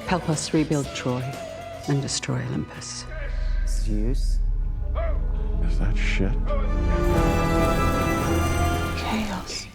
Help us rebuild Troy and destroy Olympus. Zeus? Is that shit? Chaos.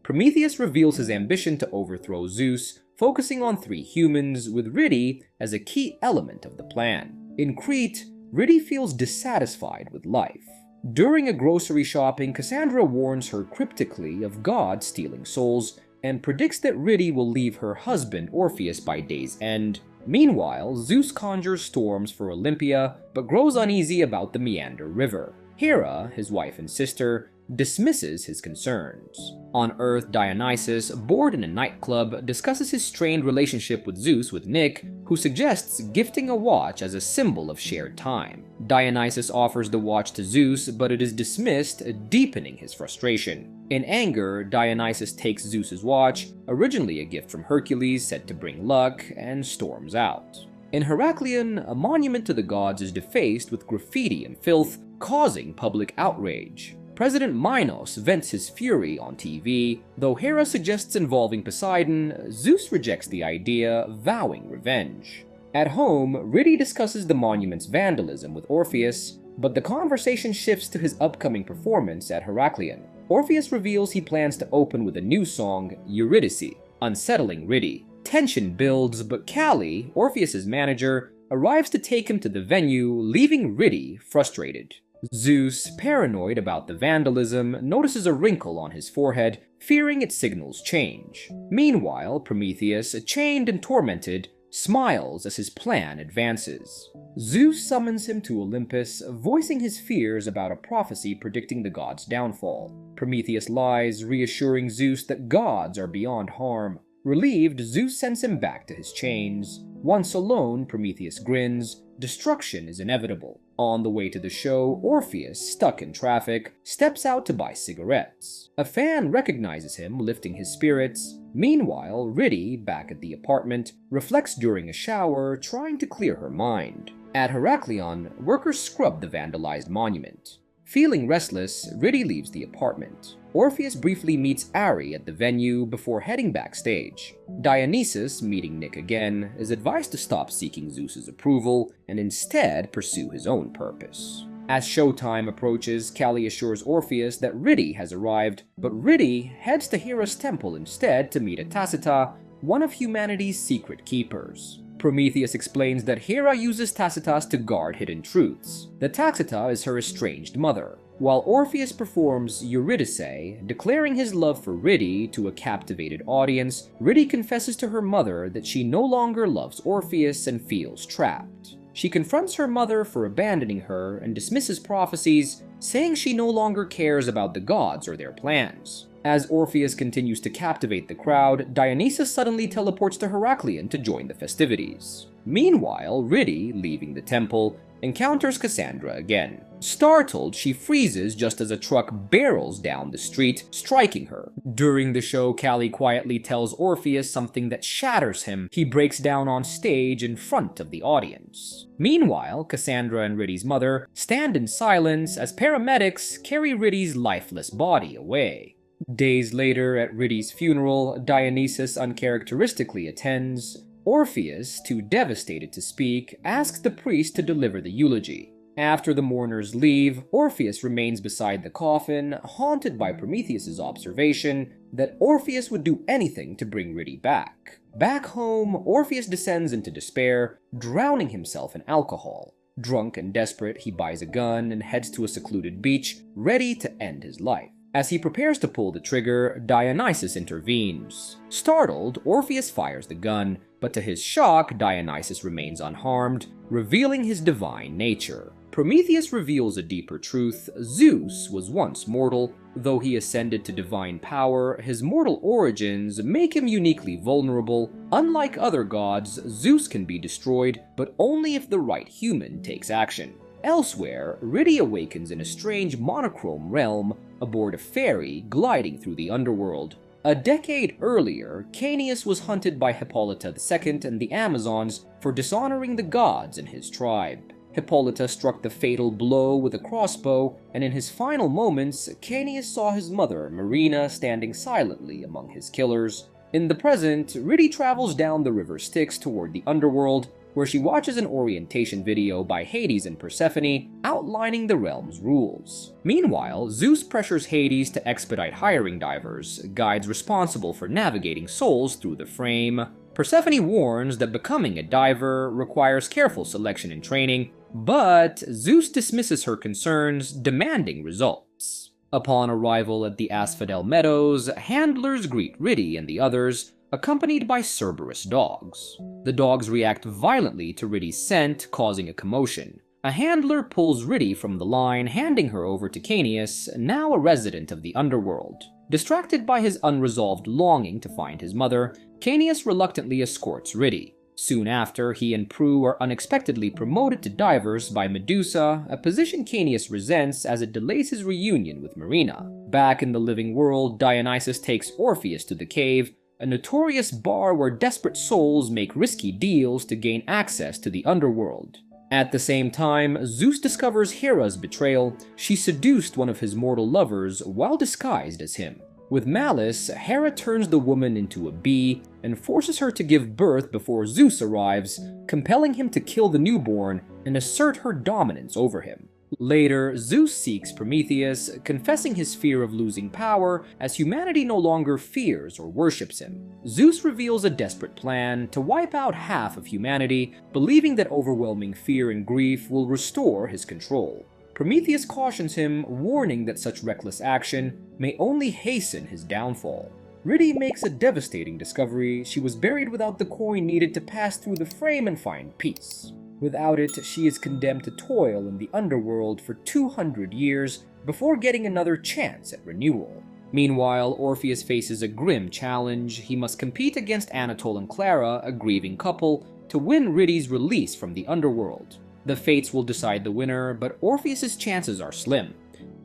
Prometheus reveals his ambition to overthrow Zeus, focusing on 3 humans, with Riddy as a key element of the plan. In Crete, Riddy feels dissatisfied with life. During a grocery shopping, Cassandra warns her cryptically of God stealing souls, and predicts that Riddy will leave her husband Orpheus by day's end. Meanwhile, Zeus conjures storms for Olympia, but grows uneasy about the Meander River. Hera, his wife and sister, dismisses his concerns. On Earth, Dionysus, bored in a nightclub, discusses his strained relationship with Zeus with Nick, who suggests gifting a watch as a symbol of shared time. Dionysus offers the watch to Zeus, but it is dismissed, deepening his frustration. In anger, Dionysus takes Zeus's watch, originally a gift from Hercules said to bring luck, and storms out. In Heraklion, a monument to the gods is defaced with graffiti and filth, causing public outrage. President Minos vents his fury on TV. Though Hera suggests involving Poseidon, Zeus rejects the idea, vowing revenge. At home, Riddy discusses the monument's vandalism with Orpheus, but the conversation shifts to his upcoming performance at Heraklion. Orpheus reveals he plans to open with a new song, Eurydice, unsettling Riddy. Tension builds, but Callie, Orpheus's manager, arrives to take him to the venue, leaving Riddy frustrated. Zeus, paranoid about the vandalism, notices a wrinkle on his forehead, fearing it signals change. Meanwhile, Prometheus, chained and tormented, smiles as his plan advances. Zeus summons him to Olympus, voicing his fears about a prophecy predicting the god's downfall. Prometheus lies, reassuring Zeus that gods are beyond harm. Relieved, Zeus sends him back to his chains. Once alone, Prometheus grins. Destruction is inevitable. On the way to the show, Orpheus, stuck in traffic, steps out to buy cigarettes. A fan recognizes him, lifting his spirits. Meanwhile, Riddy, back at the apartment, reflects during a shower, trying to clear her mind. At Heraklion, workers scrub the vandalized monument. Feeling restless, Riddy leaves the apartment. Orpheus briefly meets Ari at the venue before heading backstage. Dionysus, meeting Nick again, is advised to stop seeking Zeus's approval and instead pursue his own purpose. As showtime approaches, Callie assures Orpheus that Riddy has arrived, but Riddy heads to Hera's temple instead to meet a Tacita, one of humanity's secret keepers. Prometheus explains that Hera uses Tacitus to guard hidden truths. The Tacita is her estranged mother, while Orpheus performs Eurydice, declaring his love for Riddy to a captivated audience. Riddy confesses to her mother that she no longer loves Orpheus and feels trapped. She confronts her mother for abandoning her and dismisses prophecies, saying she no longer cares about the gods or their plans. As Orpheus continues to captivate the crowd, Dionysus suddenly teleports to Heraklion to join the festivities. Meanwhile, Riddy, leaving the temple, encounters Cassandra again. Startled, she freezes just as a truck barrels down the street, striking her. During the show, Callie quietly tells Orpheus something that shatters him. He breaks down on stage in front of the audience. Meanwhile, Cassandra and Riddy's mother stand in silence as paramedics carry Riddy's lifeless body away. Days later, at Riddy's funeral, Dionysus uncharacteristically attends. Orpheus, too devastated to speak, asks the priest to deliver the eulogy. After the mourners leave, Orpheus remains beside the coffin, haunted by Prometheus's observation that Orpheus would do anything to bring Riddy back. Back home, Orpheus descends into despair, drowning himself in alcohol. Drunk and desperate, he buys a gun and heads to a secluded beach, ready to end his life. As he prepares to pull the trigger, Dionysus intervenes. Startled, Orpheus fires the gun, but to his shock, Dionysus remains unharmed, revealing his divine nature. Prometheus reveals a deeper truth. Zeus was once mortal. Though he ascended to divine power, his mortal origins make him uniquely vulnerable. Unlike other gods, Zeus can be destroyed, but only if the right human takes action. Elsewhere, Riddy awakens in a strange monochrome realm aboard a ferry gliding through the underworld. A decade earlier, Caeneus was hunted by Hippolyta II and the Amazons for dishonoring the gods in his tribe. Hippolyta struck the fatal blow with a crossbow, and in his final moments, Caeneus saw his mother, Marina, standing silently among his killers. In the present, Riddy travels down the river Styx toward the underworld, where she watches an orientation video by Hades and Persephone outlining the realm's rules. Meanwhile, Zeus pressures Hades to expedite hiring divers, guides responsible for navigating souls through the frame. Persephone warns that becoming a diver requires careful selection and training, but Zeus dismisses her concerns, demanding results. Upon arrival at the Asphodel Meadows, handlers greet Riddy and the others, accompanied by Cerberus dogs. The dogs react violently to Riddy's scent, causing a commotion. A handler pulls Riddy from the line, handing her over to Kaos, now a resident of the underworld. Distracted by his unresolved longing to find his mother, Kaos reluctantly escorts Riddy. Soon after, he and Prue are unexpectedly promoted to divers by Medusa, a position Kaos resents as it delays his reunion with Marina. Back in the living world, Dionysus takes Orpheus to the cave, a notorious bar where desperate souls make risky deals to gain access to the underworld. At the same time, Zeus discovers Hera's betrayal. She seduced one of his mortal lovers while disguised as him. With malice, Hera turns the woman into a bee and forces her to give birth before Zeus arrives, compelling him to kill the newborn and assert her dominance over him. Later, Zeus seeks Prometheus, confessing his fear of losing power as humanity no longer fears or worships him. Zeus reveals a desperate plan to wipe out half of humanity, believing that overwhelming fear and grief will restore his control. Prometheus cautions him, warning that such reckless action may only hasten his downfall. Riddy makes a devastating discovery: she was buried without the coin needed to pass through the frame and find peace. Without it, she is condemned to toil in the underworld for 200 years before getting another chance at renewal. Meanwhile, Orpheus faces a grim challenge. He must compete against Anatole and Clara, a grieving couple, to win Riddy's release from the underworld. The fates will decide the winner, but Orpheus's chances are slim.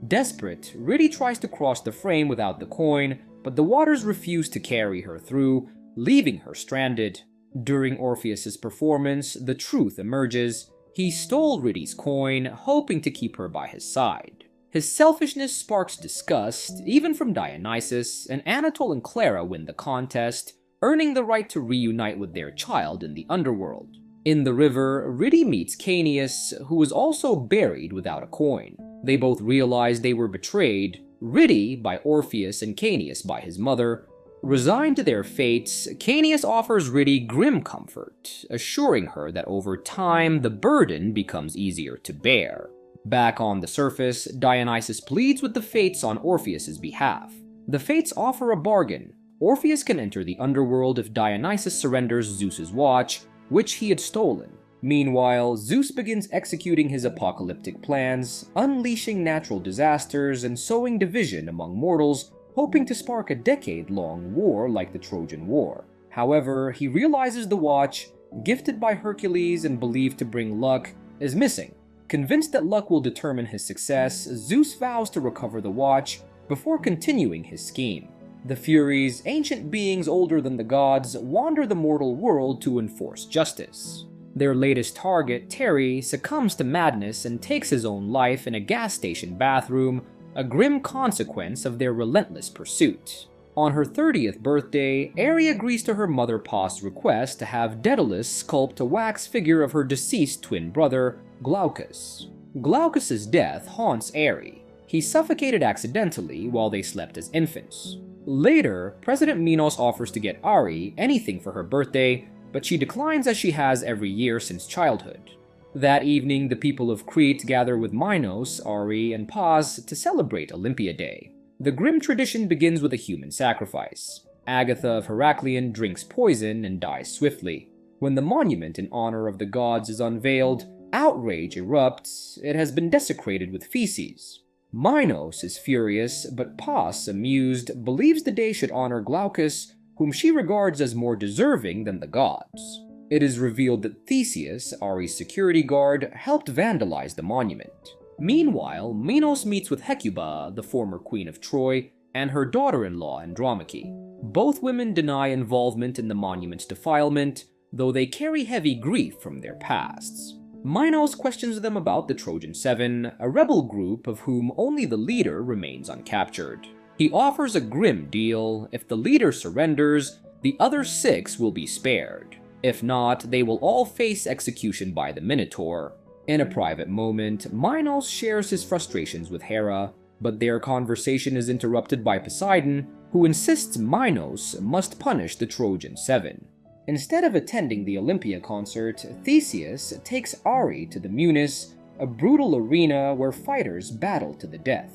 Desperate, Riddy tries to cross the frame without the coin, but the waters refuse to carry her through, leaving her stranded. During Orpheus's performance, the truth emerges. He stole Riddy's coin, hoping to keep her by his side. His selfishness sparks disgust, even from Dionysus, and Anatole and Clara win the contest, earning the right to reunite with their child in the underworld. In the river, Riddy meets Kaos, who was also buried without a coin. They both realize they were betrayed, Riddy by Orpheus and Kaos by his mother. Resigned to their fates, Kaos offers Riddy grim comfort, assuring her that over time the burden becomes easier to bear. Back on the surface, Dionysus pleads with the fates on Orpheus's behalf. The fates offer a bargain. Orpheus can enter the underworld if Dionysus surrenders Zeus's watch, which he had stolen. Meanwhile, Zeus begins executing his apocalyptic plans, unleashing natural disasters and sowing division among mortals, hoping to spark a decade-long war like the Trojan War. However, he realizes the watch, gifted by Hercules and believed to bring luck, is missing. Convinced that luck will determine his success, Zeus vows to recover the watch before continuing his scheme. The Furies, ancient beings older than the gods, wander the mortal world to enforce justice. Their latest target, Terry, succumbs to madness and takes his own life in a gas station bathroom, a grim consequence of their relentless pursuit. On her 30th birthday, Aerie agrees to her mother Pa's request to have Daedalus sculpt a wax figure of her deceased twin brother, Glaucus. Glaucus's death haunts Aerie. He suffocated accidentally while they slept as infants. Later, President Minos offers to get Aerie anything for her birthday, but she declines as she has every year since childhood. That evening, the people of Crete gather with Minos, Aerie, and Pas to celebrate Olympia Day. The grim tradition begins with a human sacrifice. Agatha of Heracleion drinks poison and dies swiftly. When the monument in honor of the gods is unveiled, outrage erupts. It has been desecrated with feces. Minos is furious, but Pas, amused, believes the day should honor Glaucus, whom she regards as more deserving than the gods. It is revealed that Theseus, Ares' security guard, helped vandalize the monument. Meanwhile, Minos meets with Hecuba, the former queen of Troy, and her daughter-in-law Andromache. Both women deny involvement in the monument's defilement, though they carry heavy grief from their pasts. Minos questions them about the Trojan Seven, a rebel group of whom only the leader remains uncaptured. He offers a grim deal. If the leader surrenders, The other 6 will be spared. If not, they will all face execution by the Minotaur. In a private moment, Minos shares his frustrations with Hera, but their conversation is interrupted by Poseidon, who insists Minos must punish the Trojan 7. Instead of attending the Olympia concert, Theseus takes Ari to the Minos, a brutal arena where fighters battle to the death.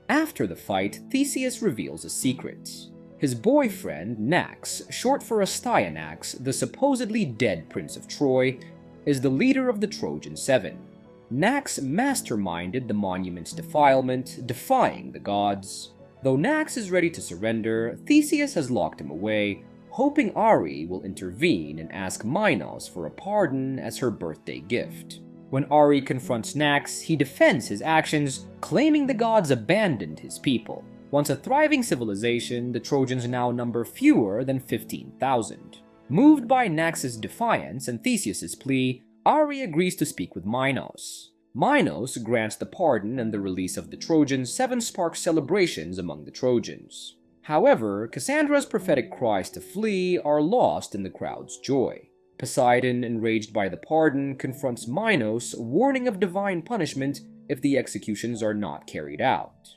After the fight, Theseus reveals a secret. His boyfriend, Nax, short for Astyanax, the supposedly dead Prince of Troy, is the leader of the Trojan 7. Nax masterminded the monument's defilement, defying the gods. Though Nax is ready to surrender, Theseus has locked him away, hoping Ari will intervene and ask Minos for a pardon as her birthday gift. When Ari confronts Nax, he defends his actions, claiming the gods abandoned his people. Once a thriving civilization, the Trojans now number fewer than 15,000. Moved by Nax's defiance and Theseus's plea, Ari agrees to speak with Minos. Minos grants the pardon and the release of the Trojans 7 sparks celebrations among the Trojans. However, Cassandra's prophetic cries to flee are lost in the crowd's joy. Poseidon, enraged by the pardon, confronts Minos, warning of divine punishment if the executions are not carried out.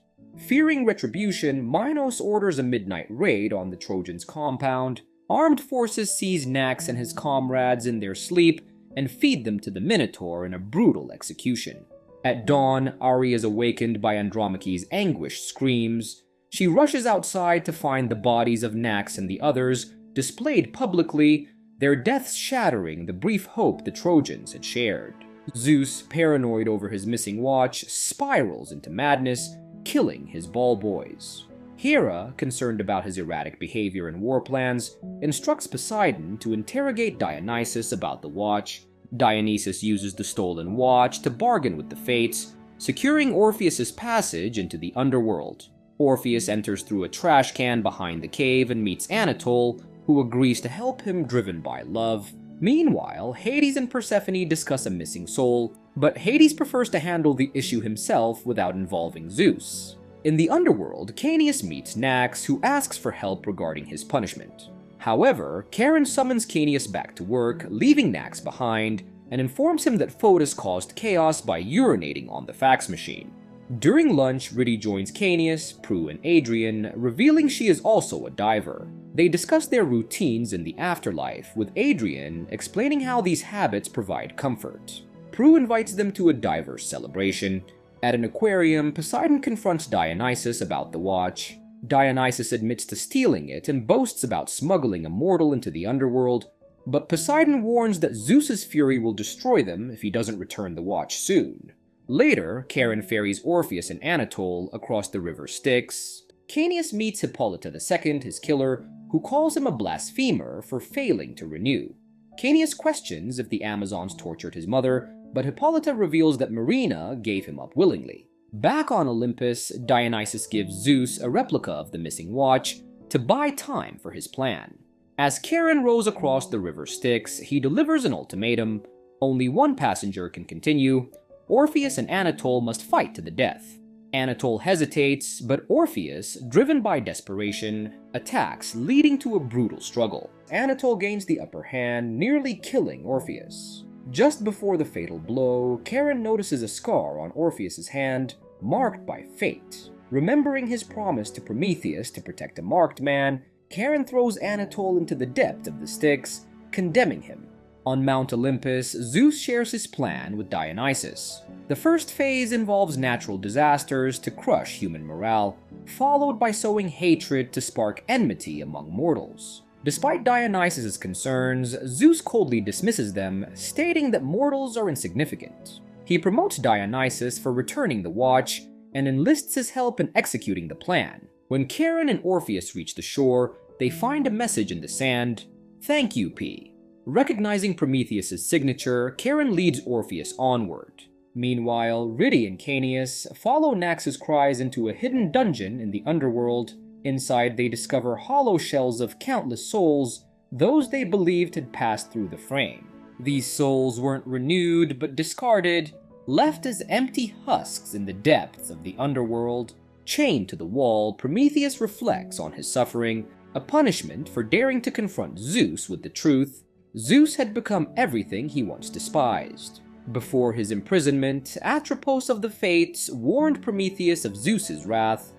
Fearing retribution, Minos orders a midnight raid on the Trojans' compound. Armed forces seize Nax and his comrades in their sleep and feed them to the Minotaur in a brutal execution. At dawn, Ari is awakened by Andromache's anguished screams. She rushes outside to find the bodies of Nax and the others displayed publicly, their deaths shattering the brief hope the Trojans had shared. Zeus, paranoid over his missing watch, spirals into madness, killing his ball boys. Hera, concerned about his erratic behavior and war plans, instructs Poseidon to interrogate Dionysus about the watch. Dionysus uses the stolen watch to bargain with the Fates, securing Orpheus's passage into the underworld. Orpheus enters through a trash can behind the cave and meets Anatole, who agrees to help him, driven by love. Meanwhile, Hades and Persephone discuss a missing soul, but Hades prefers to handle the issue himself without involving Zeus. In the underworld, Kaos meets Nax, who asks for help regarding his punishment. However, Charon summons Kaos back to work, leaving Nax behind, and informs him that Photis caused chaos by urinating on the fax machine. During lunch, Riddy joins Kaos, Prue, and Adrian, revealing she is also a diver. They discuss their routines in the afterlife, with Adrian explaining how these habits provide comfort. Prue invites them to a diver's celebration. At an aquarium, Poseidon confronts Dionysus about the watch. Dionysus admits to stealing it and boasts about smuggling a mortal into the underworld, but Poseidon warns that Zeus's fury will destroy them if he doesn't return the watch soon. Later, Charon ferries Orpheus and Anatole across the river Styx. Kaos meets Hippolyta II, his killer, who calls him a blasphemer for failing to renew. Kaos questions if the Amazons tortured his mother, but Hippolyta reveals that Marina gave him up willingly. Back on Olympus, Dionysus gives Zeus a replica of the missing watch to buy time for his plan. As Charon rows across the river Styx, he delivers an ultimatum. Only one passenger can continue. Orpheus and Anatole must fight to the death. Anatole hesitates, but Orpheus, driven by desperation, attacks, leading to a brutal struggle. Anatole gains the upper hand, nearly killing Orpheus. Just before the fatal blow, Charon notices a scar on Orpheus's hand, marked by fate. Remembering his promise to Prometheus to protect a marked man, Charon throws Anatole into the depth of the Styx, condemning him. On Mount Olympus, Zeus shares his plan with Dionysus. The first phase involves natural disasters to crush human morale, followed by sowing hatred to spark enmity among mortals. Despite Dionysus' concerns, Zeus coldly dismisses them, stating that mortals are insignificant. He promotes Dionysus for returning the watch, and enlists his help in executing the plan. When Charon and Orpheus reach the shore, they find a message in the sand, "Thank you, P." Recognizing Prometheus' signature, Charon leads Orpheus onward. Meanwhile, Riddy and Kaos follow Nax's cries into a hidden dungeon in the underworld. Inside, they discover hollow shells of countless souls, those they believed had passed through the frame. These souls weren't renewed, but discarded, left as empty husks in the depths of the underworld. Chained to the wall, Prometheus reflects on his suffering, A punishment for daring to confront Zeus with the truth. Zeus had become everything he once despised. Before his imprisonment, Atropos of the Fates warned Prometheus of Zeus's wrath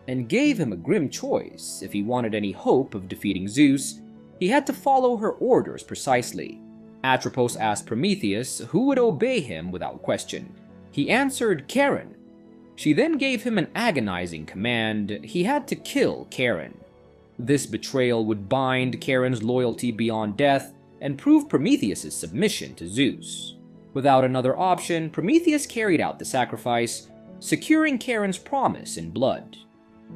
and gave him a grim choice. If he wanted any hope of defeating Zeus, he had to follow her orders precisely. Atropos asked Prometheus who would obey him without question. He answered Charon. She then gave him an agonizing command. He had to kill Charon. This betrayal would bind Charon's loyalty beyond death and prove Prometheus' submission to Zeus. Without another option, Prometheus carried out the sacrifice, securing Charon's promise in blood.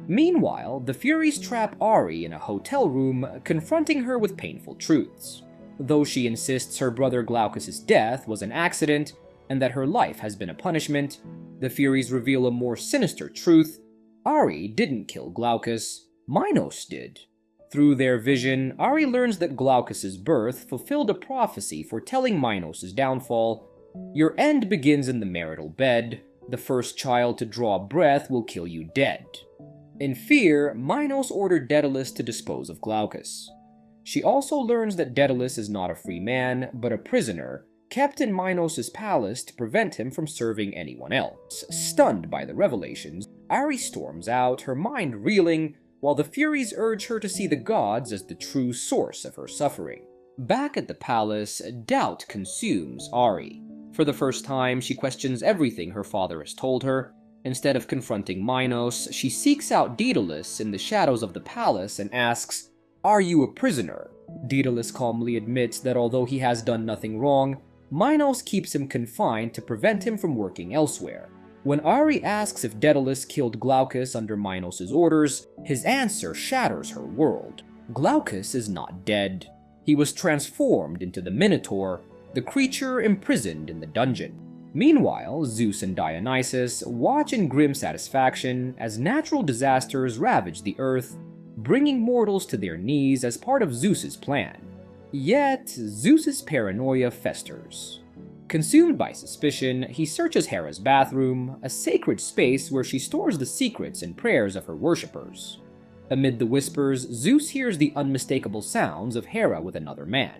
Meanwhile, the Furies trap Ari in a hotel room, confronting her with painful truths. Though she insists her brother Glaucus' death was an accident and that her life has been a punishment, the Furies reveal a more sinister truth. Ari didn't kill Glaucus, Minos did. Through their vision, Ari learns that Glaucus' birth fulfilled a prophecy foretelling Minos' downfall. Your end begins in the marital bed. The first child to draw breath will kill you dead. In fear, Minos ordered Daedalus to dispose of Glaucus. She also learns that Daedalus is not a free man, but a prisoner, kept in Minos' palace to prevent him from serving anyone else. Stunned by the revelations, Ari storms out, her mind reeling, while the Furies urge her to see the gods as the true source of her suffering. Back at the palace, doubt consumes Ari. For the first time, she questions everything her father has told her. Instead of confronting Minos, she seeks out Daedalus in the shadows of the palace and asks, "Are you a prisoner?" Daedalus calmly admits that although he has done nothing wrong, Minos keeps him confined to prevent him from working elsewhere. When Ari asks if Daedalus killed Glaucus under Minos' orders, his answer shatters her world. Glaucus is not dead. He was transformed into the Minotaur, the creature imprisoned in the dungeon. Meanwhile, Zeus and Dionysus watch in grim satisfaction as natural disasters ravage the earth, bringing mortals to their knees as part of Zeus's plan. Yet, Zeus's paranoia festers. Consumed by suspicion, he searches Hera's bathroom, a sacred space where she stores the secrets and prayers of her worshippers. Amid the whispers, Zeus hears the unmistakable sounds of Hera with another man.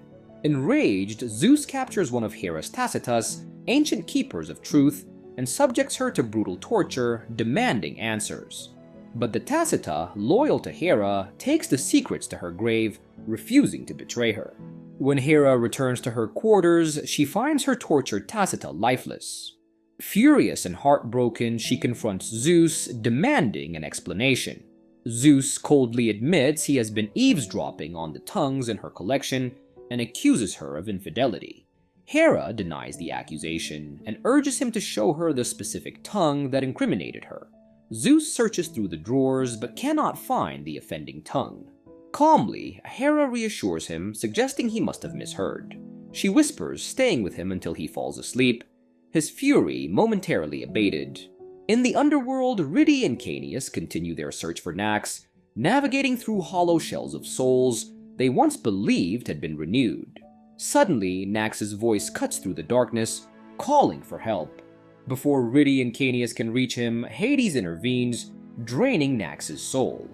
Enraged, Zeus captures one of Hera's Tacitus, ancient keepers of truth, and subjects her to brutal torture, demanding answers. But the Tacita, loyal to Hera, takes the secrets to her grave, refusing to betray her. When Hera returns to her quarters, she finds her tortured Tacita lifeless. Furious and heartbroken, she confronts Zeus, demanding an explanation. Zeus coldly admits he has been eavesdropping on the tongues in her collection and accuses her of infidelity. Hera denies the accusation and urges him to show her the specific tongue that incriminated her. Zeus searches through the drawers but cannot find the offending tongue. Calmly, Hera reassures him, suggesting he must have misheard. She whispers, staying with him until he falls asleep, his fury momentarily abated. In the underworld, Riddy and Kaos continue their search for Nax, navigating through hollow shells of souls they once believed had been renewed. Suddenly, Nax's voice cuts through the darkness, calling for help. Before Riddy and Kaos can reach him, Hades intervenes, draining Nax's soul.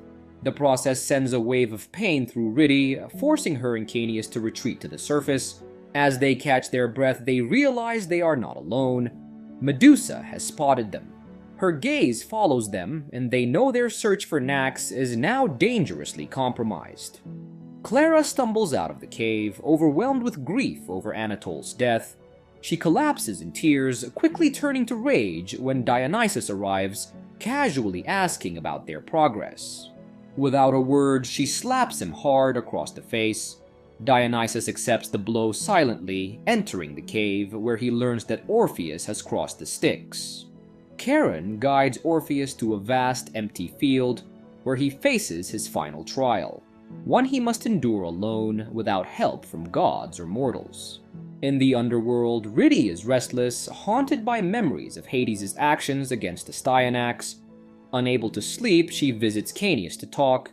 The process sends a wave of pain through Riddy, forcing her and Kaos to retreat to the surface. As they catch their breath, they realize they are not alone. Medusa has spotted them. Her gaze follows them, and they know their search for Nax is now dangerously compromised. Clara stumbles out of the cave, overwhelmed with grief over Anatole's death. She collapses in tears, quickly turning to rage when Dionysus arrives, casually asking about their progress. Without a word, she slaps him hard across the face. Dionysus accepts the blow silently, entering the cave, where he learns that Orpheus has crossed the Styx. Charon guides Orpheus to a vast, empty field, where he faces his final trial, one he must endure alone, without help from gods or mortals. In the underworld, Riddy is restless, haunted by memories of Hades' actions against Astyanax. Unable to sleep, she visits Kaos to talk.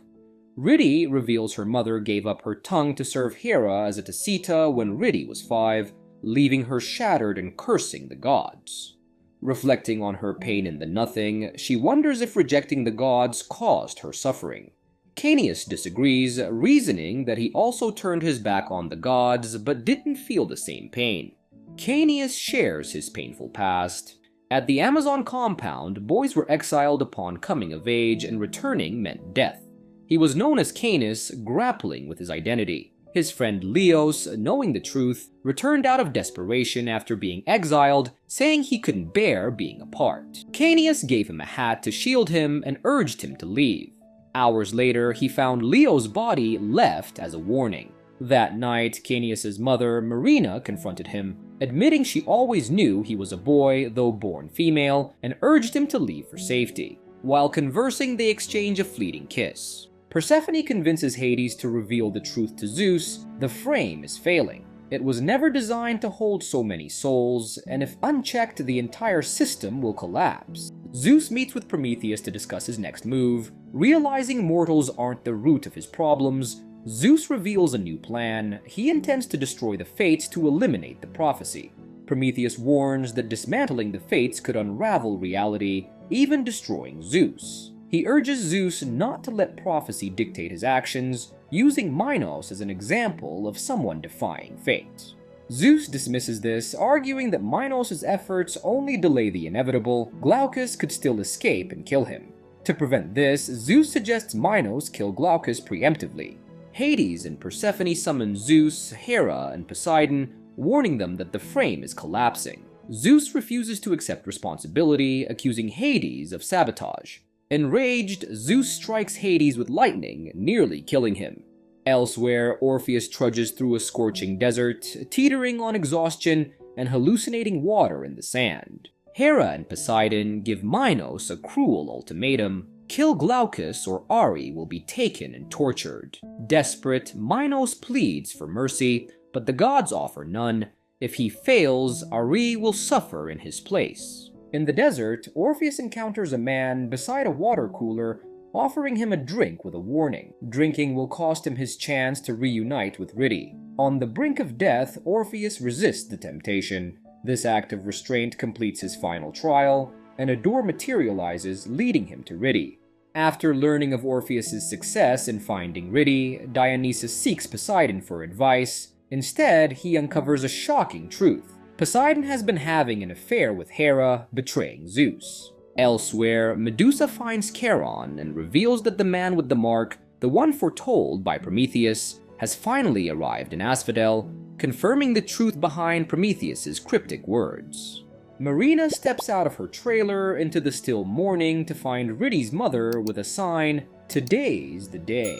Riddy reveals her mother gave up her tongue to serve Hera as a Tacita when Riddy was 5, leaving her shattered and cursing the gods. Reflecting on her pain in the nothing, she wonders if rejecting the gods caused her suffering. Kaos disagrees, reasoning that he also turned his back on the gods but didn't feel the same pain. Kaos shares his painful past. At the Amazon compound, boys were exiled upon coming of age, and returning meant death. He was known as Kaos, grappling with his identity. His friend Leos, knowing the truth, returned out of desperation after being exiled, saying he couldn't bear being apart. Kaos gave him a hat to shield him and urged him to leave. Hours later, he found Leo's body left as a warning. That night, Kaos' mother, Marina, confronted him, admitting she always knew he was a boy, though born female, and urged him to leave for safety. While conversing, they exchange a fleeting kiss. Persephone convinces Hades to reveal the truth to Zeus. The frame is failing. It was never designed to hold so many souls, and if unchecked, the entire system will collapse. Zeus meets with Prometheus to discuss his next move. Realizing mortals aren't the root of his problems, Zeus reveals a new plan. He intends to destroy the Fates to eliminate the prophecy. Prometheus warns that dismantling the Fates could unravel reality, even destroying Zeus. He urges Zeus not to let prophecy dictate his actions, using Minos as an example of someone defying fate. Zeus dismisses this, arguing that Minos' efforts only delay the inevitable. Glaucus could still escape and kill him. To prevent this, Zeus suggests Minos kill Glaucus preemptively. Hades and Persephone summon Zeus, Hera, and Poseidon, warning them that the frame is collapsing. Zeus refuses to accept responsibility, accusing Hades of sabotage. Enraged, Zeus strikes Hades with lightning, nearly killing him. Elsewhere, Orpheus trudges through a scorching desert, teetering on exhaustion and hallucinating water in the sand. Hera and Poseidon give Minos a cruel ultimatum: kill Glaucus or Ari will be taken and tortured. Desperate, Minos pleads for mercy, but the gods offer none. If he fails, Ari will suffer in his place. In the desert, Orpheus encounters a man beside a water cooler, offering him a drink with a warning. Drinking will cost him his chance to reunite with Riddy. On the brink of death, Orpheus resists the temptation. This act of restraint completes his final trial, and a door materializes, leading him to Riddy. After learning of Orpheus' success in finding Riddy, Dionysus seeks Poseidon for advice. Instead, he uncovers a shocking truth. Poseidon has been having an affair with Hera, betraying Zeus. Elsewhere, Medusa finds Charon and reveals that the man with the mark, the one foretold by Prometheus, has finally arrived in Asphodel, confirming the truth behind Prometheus' cryptic words. Marina steps out of her trailer into the still morning to find Riddy's mother with a sign, "Today's the day."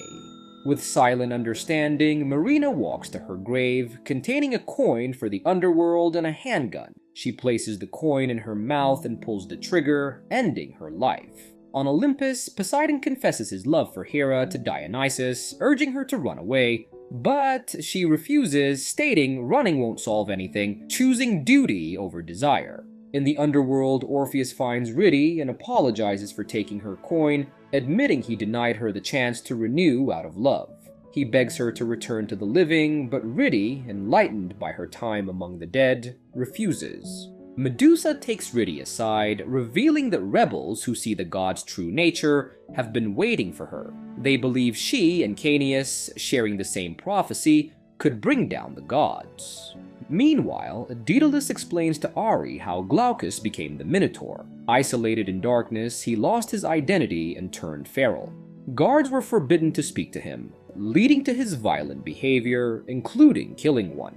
With silent understanding, Marina walks to her grave, containing a coin for the underworld and a handgun. She places the coin in her mouth and pulls the trigger, ending her life. On Olympus, Poseidon confesses his love for Hera to Dionysus, urging her to run away, but she refuses, stating running won't solve anything, choosing duty over desire. In the underworld, Orpheus finds Riddy and apologizes for taking her coin, admitting he denied her the chance to renew out of love. He begs her to return to the living, but Riddy, enlightened by her time among the dead, refuses. Medusa takes Riddy aside, revealing that rebels who see the god's true nature have been waiting for her. They believe she and Kaos, sharing the same prophecy, could bring down the gods. Meanwhile, Daedalus explains to Ari how Glaucus became the Minotaur. Isolated in darkness, he lost his identity and turned feral. Guards were forbidden to speak to him, leading to his violent behavior, including killing one.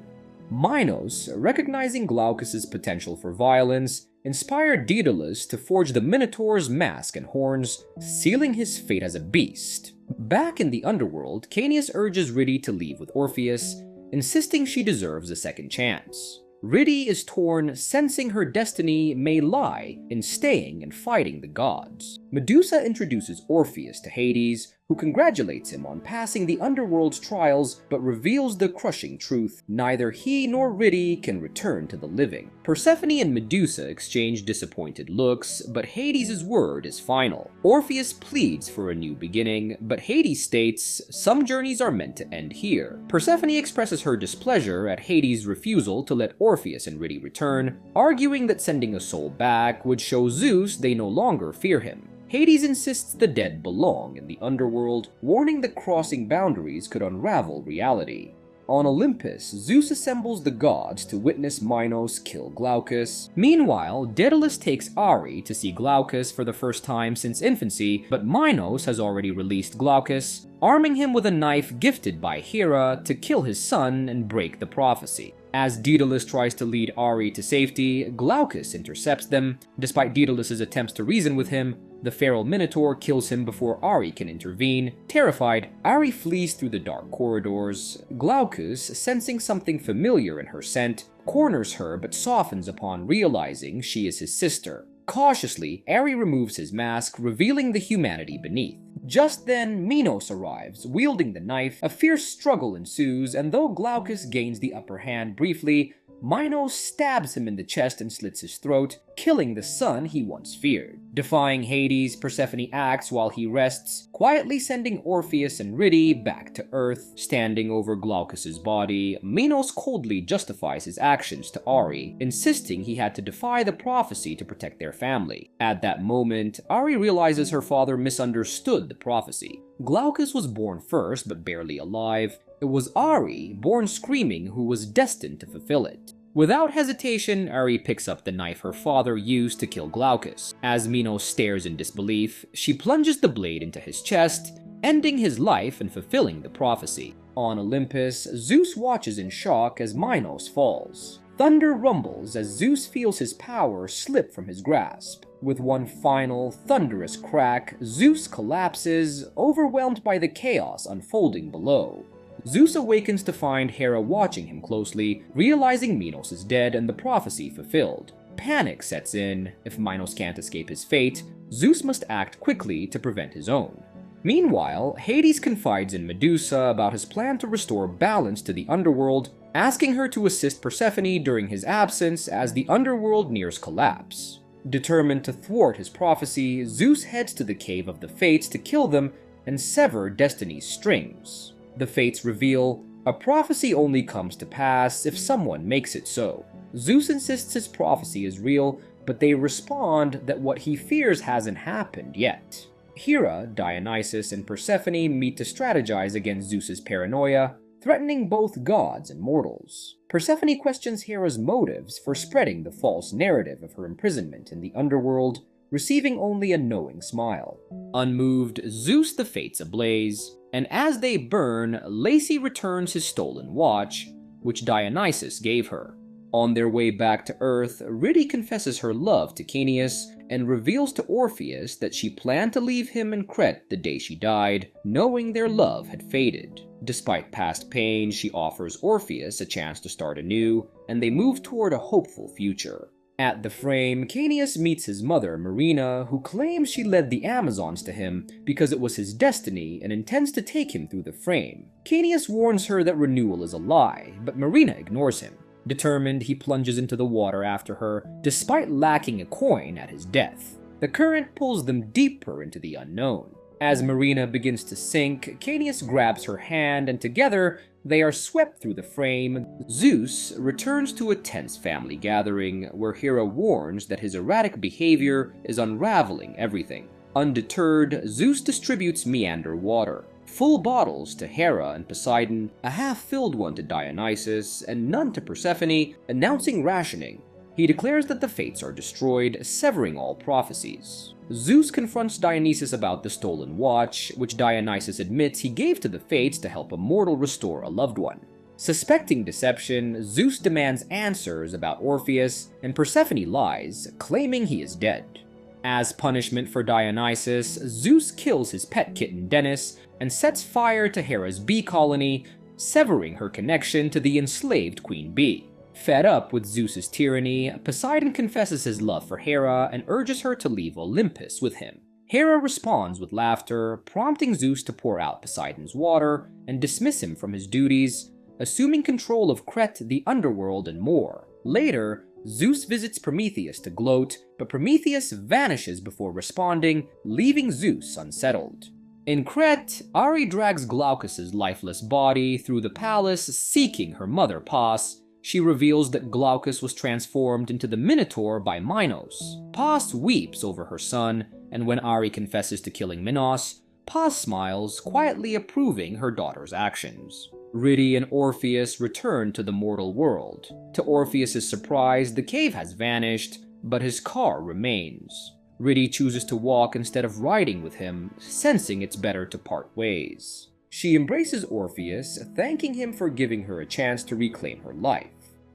Minos, recognizing Glaucus's potential for violence, inspired Daedalus to forge the Minotaur's mask and horns, sealing his fate as a beast. Back in the underworld, Kaos urges Riddy to leave with Orpheus, insisting she deserves a second chance. Riddy is torn, sensing her destiny may lie in staying and fighting the gods. Medusa introduces Orpheus to Hades, who congratulates him on passing the underworld's trials, but reveals the crushing truth: neither he nor Riddy can return to the living. Persephone and Medusa exchange disappointed looks, but Hades' word is final. Orpheus pleads for a new beginning, but Hades states some journeys are meant to end here. Persephone expresses her displeasure at Hades' refusal to let Orpheus and Riddy return, arguing that sending a soul back would show Zeus they no longer fear him. Hades insists the dead belong in the underworld, warning that crossing boundaries could unravel reality. On Olympus, Zeus assembles the gods to witness Minos kill Glaucus. Meanwhile, Daedalus takes Ari to see Glaucus for the first time since infancy, but Minos has already released Glaucus, arming him with a knife gifted by Hera to kill his son and break the prophecy. As Daedalus tries to lead Ari to safety, Glaucus intercepts them. Despite Daedalus's attempts to reason with him, the feral Minotaur kills him before Ari can intervene. Terrified, Ari flees through the dark corridors. Glaucus, sensing something familiar in her scent, corners her but softens upon realizing she is his sister. Cautiously, Ari removes his mask, revealing the humanity beneath. Just then, Minos arrives, wielding the knife. A fierce struggle ensues, and though Glaucus gains the upper hand briefly, Minos stabs him in the chest and slits his throat, killing the son he once feared. Defying Hades, Persephone acts while he rests, quietly sending Orpheus and Riddy back to Earth. Standing over Glaucus's body, Minos coldly justifies his actions to Ari, insisting he had to defy the prophecy to protect their family. At that moment, Ari realizes her father misunderstood the prophecy. Glaucus was born first, but barely alive. It was Ari, born screaming, who was destined to fulfill it. Without hesitation, Ari picks up the knife her father used to kill Glaucus. As Minos stares in disbelief, she plunges the blade into his chest, ending his life and fulfilling the prophecy. On Olympus, Zeus watches in shock as Minos falls. Thunder rumbles as Zeus feels his power slip from his grasp. With one final, thunderous crack, Zeus collapses, overwhelmed by the chaos unfolding below. Zeus awakens to find Hera watching him closely, realizing Minos is dead and the prophecy fulfilled. Panic sets in. If Minos can't escape his fate, Zeus must act quickly to prevent his own. Meanwhile, Hades confides in Medusa about his plan to restore balance to the underworld, asking her to assist Persephone during his absence as the underworld nears collapse. Determined to thwart his prophecy, Zeus heads to the Cave of the Fates to kill them and sever Destiny's strings. The Fates reveal, a prophecy only comes to pass if someone makes it so. Zeus insists his prophecy is real, but they respond that what he fears hasn't happened yet. Hera, Dionysus, and Persephone meet to strategize against Zeus's paranoia, threatening both gods and mortals. Persephone questions Hera's motives for spreading the false narrative of her imprisonment in the underworld, receiving only a knowing smile. Unmoved, Zeus the Fates ablaze, and as they burn, Lacey returns his stolen watch, which Dionysus gave her. On their way back to Earth, Riddy confesses her love to Kaos and reveals to Orpheus that she planned to leave him in Crete the day she died, knowing their love had faded. Despite past pain, she offers Orpheus a chance to start anew, and they move toward a hopeful future. At the frame, Kaos meets his mother, Marina, who claims she led the Amazons to him because it was his destiny and intends to take him through the frame. Kaos warns her that renewal is a lie, but Marina ignores him. Determined, he plunges into the water after her, despite lacking a coin at his death. The current pulls them deeper into the unknown. As Marina begins to sink, Kaos grabs her hand, and together, they are swept through the frame. Zeus returns to a tense family gathering, where Hera warns that his erratic behavior is unraveling everything. Undeterred, Zeus distributes meander water. Full bottles to Hera and Poseidon, a half-filled one to Dionysus, and none to Persephone, announcing rationing. He declares that the Fates are destroyed, severing all prophecies. Zeus confronts Dionysus about the stolen watch, which Dionysus admits he gave to the Fates to help a mortal restore a loved one. Suspecting deception, Zeus demands answers about Orpheus, and Persephone lies, claiming he is dead. As punishment for Dionysus, Zeus kills his pet kitten Dennis and sets fire to Hera's bee colony, severing her connection to the enslaved queen bee. Fed up with Zeus's tyranny, Poseidon confesses his love for Hera and urges her to leave Olympus with him. Hera responds with laughter, prompting Zeus to pour out Poseidon's water and dismiss him from his duties, assuming control of Crete, the underworld, and more. Later, Zeus visits Prometheus to gloat, but Prometheus vanishes before responding, leaving Zeus unsettled. In Crete, Ari drags Glaucus's lifeless body through the palace, seeking her mother Pas. She reveals that Glaucus was transformed into the Minotaur by Minos. Pas weeps over her son, and when Ari confesses to killing Minos, Paz smiles, quietly approving her daughter's actions. Riddy and Orpheus return to the mortal world. To Orpheus' surprise, the cave has vanished, but his car remains. Riddy chooses to walk instead of riding with him, sensing it's better to part ways. She embraces Orpheus, thanking him for giving her a chance to reclaim her life.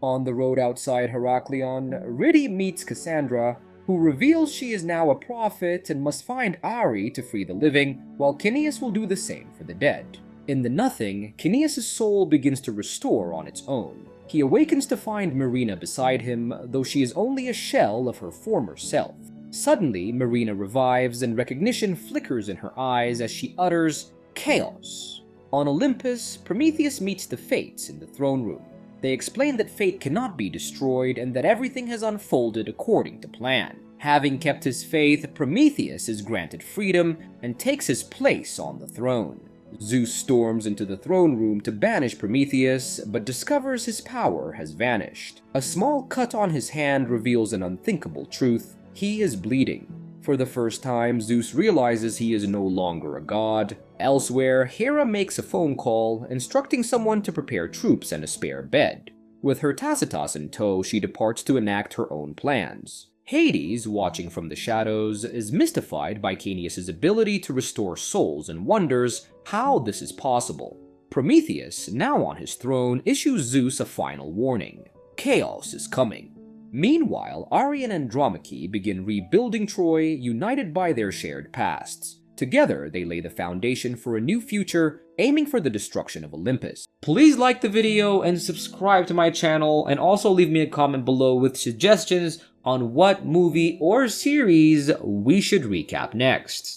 On the road outside Heraklion, Riddy meets Cassandra, who reveals she is now a prophet and must find Ari to free the living, while Kineas will do the same for the dead. In the nothing, Kineas' soul begins to restore on its own. He awakens to find Marina beside him, though she is only a shell of her former self. Suddenly, Marina revives and recognition flickers in her eyes as she utters, "Kaos." On Olympus, Prometheus meets the Fates in the throne room. They explain that fate cannot be destroyed and that everything has unfolded according to plan. Having kept his faith, Prometheus is granted freedom and takes his place on the throne. Zeus storms into the throne room to banish Prometheus, but discovers his power has vanished. A small cut on his hand reveals an unthinkable truth: he is bleeding. For the first time, Zeus realizes he is no longer a god. Elsewhere, Hera makes a phone call, instructing someone to prepare troops and a spare bed. With her Tacitus in tow, she departs to enact her own plans. Hades, watching from the shadows, is mystified by Kineas' ability to restore souls and wonders how this is possible. Prometheus, now on his throne, issues Zeus a final warning: chaos is coming. Meanwhile, Ari and Andromache begin rebuilding Troy, united by their shared pasts. Together, they lay the foundation for a new future, aiming for the destruction of Olympus. Please like the video and subscribe to my channel, and also leave me a comment below with suggestions on what movie or series we should recap next.